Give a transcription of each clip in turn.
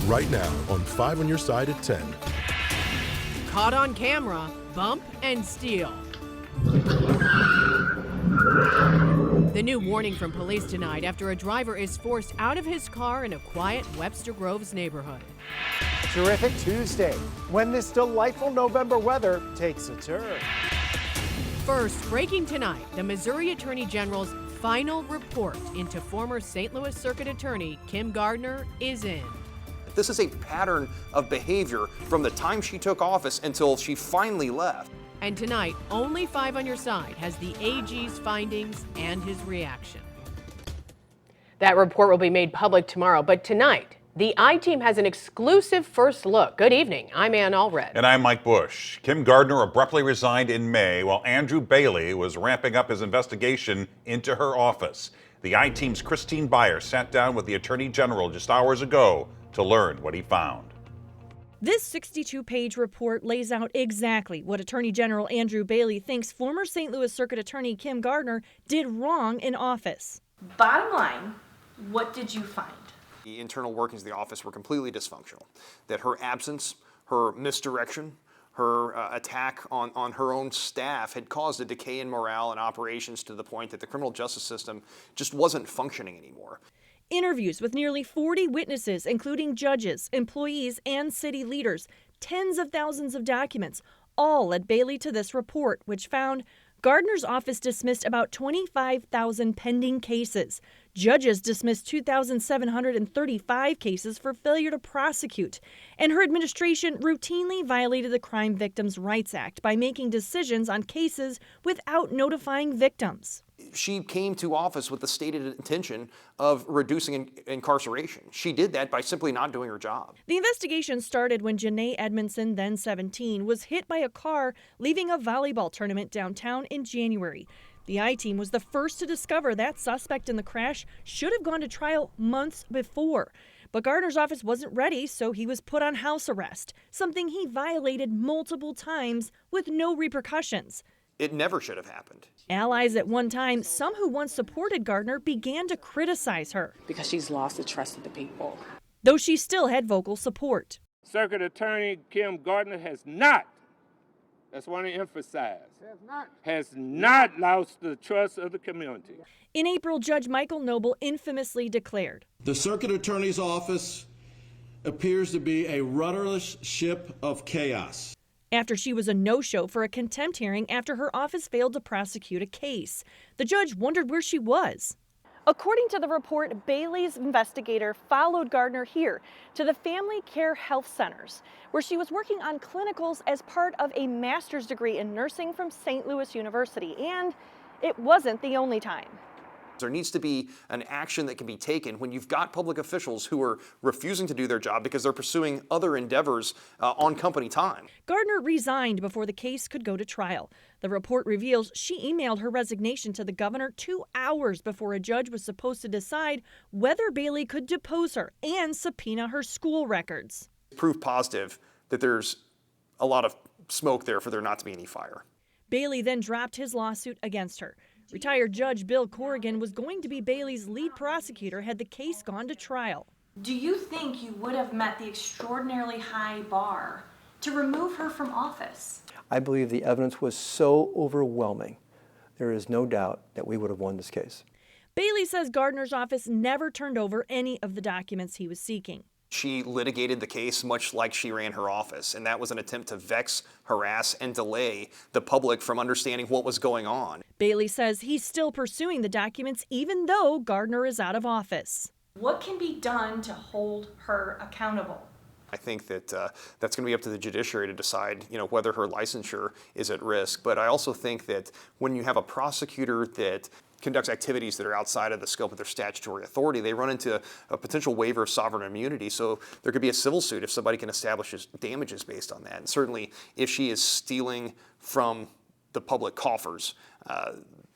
right now on 5 on Your Side at 10. Caught on camera, bump and steal. The new warning from police tonight after a driver is forced out of his car in a quiet Webster Groves neighborhood. Terrific Tuesday, when this delightful November weather takes a turn. First, breaking tonight, the Missouri Attorney General's final report into former St. Louis Circuit Attorney Kim Gardner is in. This is a pattern of behavior from the time she took office until she finally left. And tonight, only 5 on Your Side has the AG's findings and his reaction. That report will be made public tomorrow, but tonight, the I-Team has an exclusive first look. Good evening. I'm Ann Allred. And I'm Mike Bush. Kim Gardner abruptly resigned in May while Andrew Bailey was ramping up his investigation into her office. The I-Team's Christine Byers sat down with the Attorney General just hours ago to learn what he found. This 62-page report lays out exactly what Attorney General Andrew Bailey thinks former St. Louis Circuit Attorney Kim Gardner did wrong in office. Bottom line, what did you find? The internal workings of the office were completely dysfunctional. That her absence, her misdirection, her attack on her own staff had caused a decay in morale and operations to the point that the criminal justice system just wasn't functioning anymore. Interviews with nearly 40 witnesses, including judges, employees, and city leaders, tens of thousands of documents, all led Bailey to this report, which found Gardner's office dismissed about 25,000 pending cases. Judges dismissed 2,735 cases for failure to prosecute. And her administration routinely violated the Crime Victims' Rights Act by making decisions on cases without notifying victims. She came to office with the stated intention of reducing incarceration. She did that by simply not doing her job. The investigation started when Janae Edmondson, then 17, was hit by a car leaving a volleyball tournament downtown in January. The I-Team was the first to discover that suspect in the crash should have gone to trial months before. But Gardner's office wasn't ready, so he was put on house arrest, something he violated multiple times with no repercussions. It never should have happened. Allies at one time, some who once supported Gardner, began to criticize her. Because she's lost the trust of the people. Though she still had vocal support. Circuit Attorney Kim Gardner has not, that's what I emphasize, has not lost the trust of the community. In April, Judge Michael Noble infamously declared, "The Circuit Attorney's office appears to be a rudderless ship of chaos." After she was a no-show for a contempt hearing after her office failed to prosecute a case. The judge wondered where she was. According to the report, Bailey's investigator followed Gardner here to the Family Care Health Centers, where she was working on clinicals as part of a master's degree in nursing from St. Louis University. And it wasn't the only time. There needs to be an action that can be taken when you've got public officials who are refusing to do their job because they're pursuing other endeavors on company time. Gardner resigned before the case could go to trial. The report reveals she emailed her resignation to the governor 2 hours before a judge was supposed to decide whether Bailey could depose her and subpoena her school records. Proof positive that there's a lot of smoke there for there not to be any fire. Bailey then dropped his lawsuit against her. Retired Judge Bill Corrigan was going to be Bailey's lead prosecutor had the case gone to trial. Do you think you would have met the extraordinarily high bar to remove her from office? I believe the evidence was so overwhelming, there is no doubt that we would have won this case. Bailey says Gardner's office never turned over any of the documents he was seeking. She litigated the case much like she ran her office, and that was an attempt to vex, harass, and delay the public from understanding what was going on. Bailey says he's still pursuing the documents even though Gardner is out of office. What can be done to hold her accountable? I think that that's going to be up to the judiciary to decide, whether her licensure is at risk. But I also think that when you have a prosecutor that conducts activities that are outside of the scope of their statutory authority, they run into a potential waiver of sovereign immunity. So there could be a civil suit if somebody can establish damages based on that. And certainly if she is stealing from the public coffers,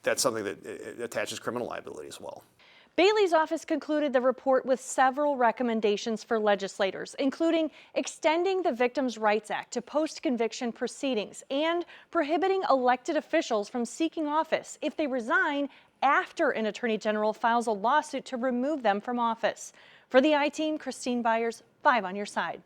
that's something that attaches criminal liability as well. Bailey's office concluded the report with several recommendations for legislators, including extending the Victims' Rights Act to post-conviction proceedings and prohibiting elected officials from seeking office if they resign after an attorney general files a lawsuit to remove them from office. For the I-Team, Christine Byers, 5 on your side.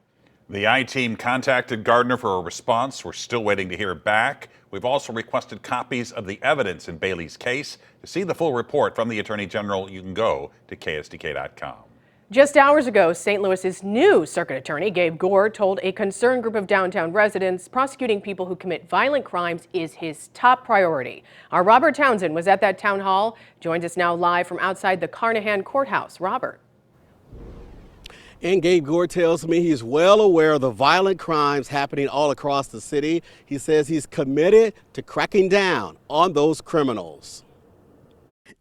The I-Team contacted Gardner for a response. We're still waiting to hear back. We've also requested copies of the evidence in Bailey's case. To see the full report from the Attorney General, you can go to KSDK.com. Just hours ago, St. Louis's new circuit attorney, Gabe Gore, told a concerned group of downtown residents prosecuting people who commit violent crimes is his top priority. Our Robert Townsend was at that town hall, joins us now live from outside the Carnahan Courthouse. Robert. And Gabe Gore tells me he's well aware of the violent crimes happening all across the city. He says he's committed to cracking down on those criminals.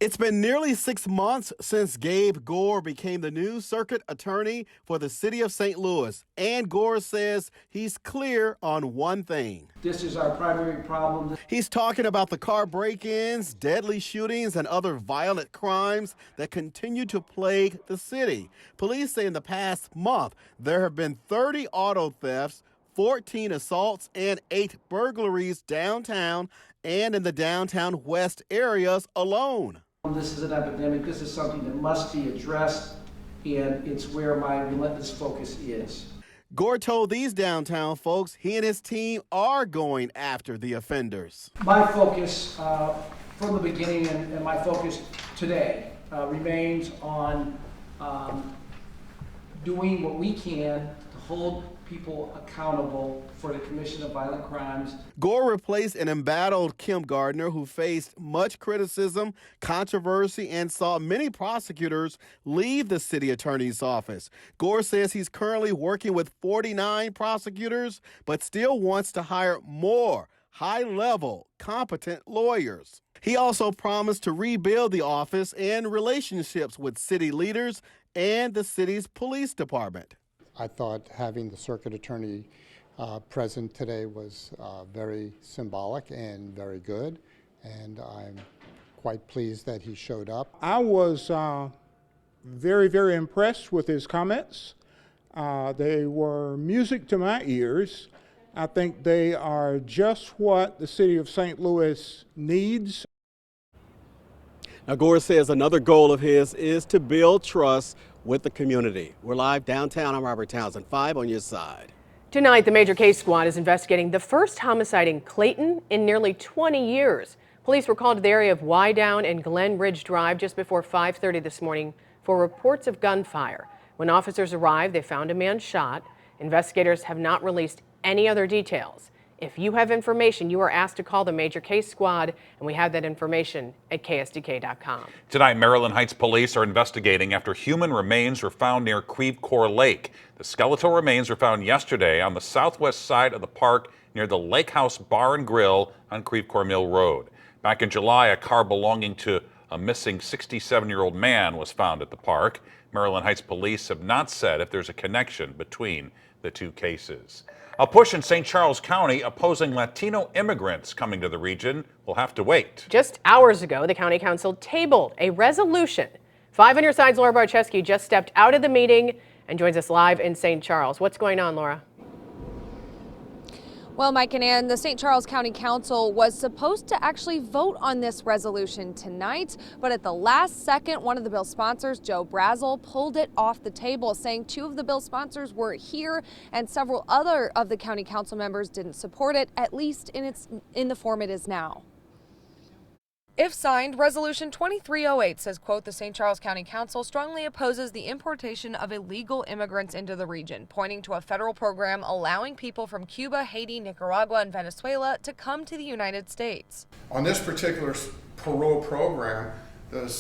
It's been nearly 6 months since Gabe Gore became the new circuit attorney for the city of St. Louis. And Gore says he's clear on one thing. This is our primary problem. He's talking about the car break-ins, deadly shootings, and other violent crimes that continue to plague the city. Police say in the past month, there have been 30 auto thefts, 14 assaults, and 8 burglaries downtown and in the downtown west areas alone. This is an epidemic. This is something that must be addressed, and it's where my relentless focus is. Gore told these downtown folks he and his team are going after the offenders. My focus from the beginning and my focus today remains on doing what we can to hold people accountable for the commission of violent crimes. Gore replaced an embattled Kim Gardner who faced much criticism, controversy, and saw many prosecutors leave the city attorney's office. Gore says he's currently working with 49 prosecutors, but still wants to hire more high-level, competent lawyers. He also promised to rebuild the office and relationships with city leaders and the city's police department. I thought having the circuit attorney present today was very symbolic and very good, and I'm quite pleased that he showed up. I was very, very impressed with his comments. They were music to my ears. I think they are just what the city of St. Louis needs. Now, Gore says another goal of his is to build trust with the community. We're live downtown. I'm Robert Townsend, 5 on your side. Tonight, the Major Case Squad is investigating the first homicide in Clayton in nearly 20 years. Police were called to the area of Wydown and Glen Ridge Drive just before 5:30 this morning for reports of gunfire. When officers arrived, they found a man shot. Investigators have not released any other details. If you have information, you are asked to call the Major Case Squad, and we have that information at KSDK.com. Tonight, Maryland Heights police are investigating after human remains were found near Creve Coeur Lake. The skeletal remains were found yesterday on the southwest side of the park near the Lake House Bar and Grill on Creve Coeur Mill Road. Back in July, a car belonging to a missing 67-year-old man was found at the park. Maryland Heights police have not said if there's a connection between the two cases. A push in St. Charles County opposing Latino immigrants coming to the region will have to wait. Just hours ago, the County Council tabled a resolution. 5 on your side's Laura Barczewski just stepped out of the meeting and joins us live in St. Charles. What's going on, Laura? Well, Mike and Ann, the St. Charles County Council was supposed to actually vote on this resolution tonight, but at the last second, one of the bill sponsors, Joe Brazel, pulled it off the table, saying 2 of the bill sponsors were here and several other of the county council members didn't support it, at least in the form it is now. If signed, Resolution 2308 says, quote, the St. Charles County Council strongly opposes the importation of illegal immigrants into the region, pointing to a federal program allowing people from Cuba, Haiti, Nicaragua, and Venezuela to come to the United States. On this particular parole program, the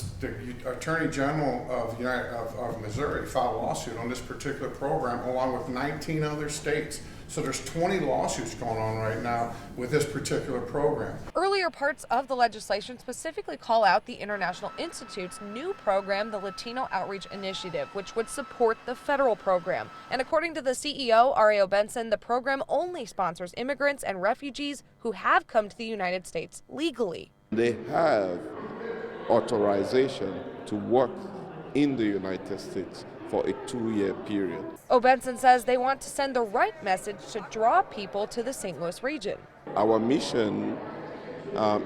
Attorney General of Missouri filed a lawsuit on this particular program along with 19 other states. So there's 20 lawsuits going on right now with this particular program. Earlier parts of the legislation specifically call out the International Institute's new program, the Latino Outreach Initiative, which would support the federal program. And according to the CEO, Ario Benson, the program only sponsors immigrants and refugees who have come to the United States legally. They have authorization to work in the United States for a 2-year period. Benson says they want to send the right message to draw people to the St. Louis region. Our mission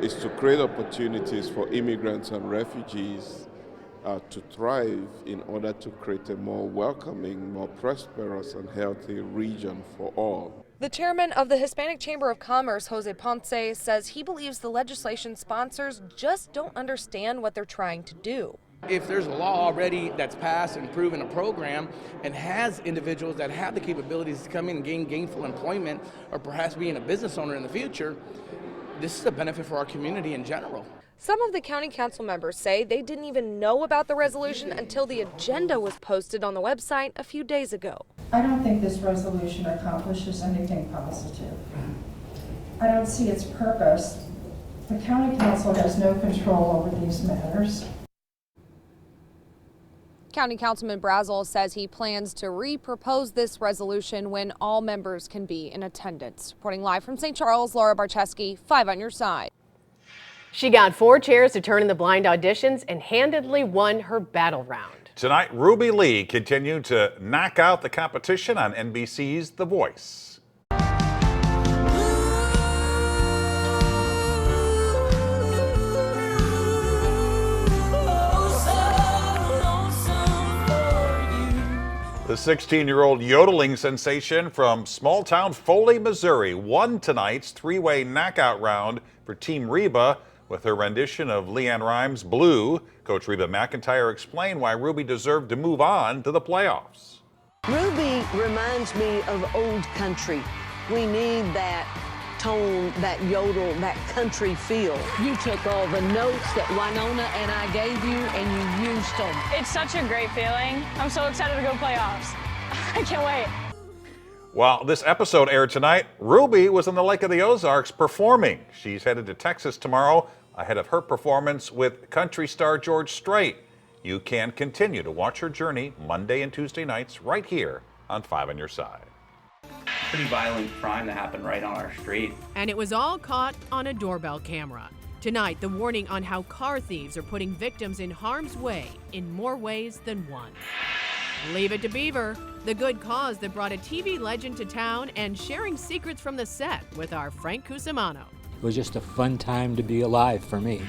is to create opportunities for immigrants and refugees to thrive in order to create a more welcoming, more prosperous and healthy region for all. The chairman of the Hispanic Chamber of Commerce, Jose Ponce, says he believes the legislation sponsors just don't understand what they're trying to do. If there's a law already that's passed and proven a program and has individuals that have the capabilities to come in and gain gainful employment or perhaps being a business owner in the future, this is a benefit for our community in general. Some of the county council members say they didn't even know about the resolution until the agenda was posted on the website a few days ago. I don't think this resolution accomplishes anything positive. I don't see its purpose. The county council has no control over these matters. County Councilman Brazel says he plans to re-propose this resolution when all members can be in attendance. Reporting live from St. Charles, Laura Barcheski, 5 on your side. She got 4 chairs to turn in the blind auditions and handedly won her battle round. Tonight, Ruby Lee continued to knock out the competition on NBC's The Voice. The 16-year-old yodeling sensation from small-town Foley, Missouri won tonight's 3-way knockout round for Team Reba with her rendition of Leanne Rimes' Blue. Coach Reba McIntyre explained why Ruby deserved to move on to the playoffs. Ruby reminds me of old country. We need that tone, that yodel, that country feel. You took all the notes that Winona and I gave you and you used them. It's such a great feeling. I'm so excited to go playoffs. I can't wait. While this episode aired tonight, Ruby was in the Lake of the Ozarks performing. She's headed to Texas tomorrow ahead of her performance with country star George Strait. You can continue to watch her journey Monday and Tuesday nights right here on 5 on Your Side. Pretty violent crime that happened right on our street. And it was all caught on a doorbell camera. Tonight, the warning on how car thieves are putting victims in harm's way in more ways than one. Leave It to Beaver, the good cause that brought a TV legend to town and sharing secrets from the set with our Frank Cusimano. It was just a fun time to be alive for me.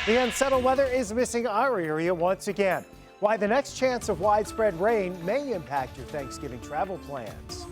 The unsettled weather is missing our area once again. Why the next chance of widespread rain may impact your Thanksgiving travel plans.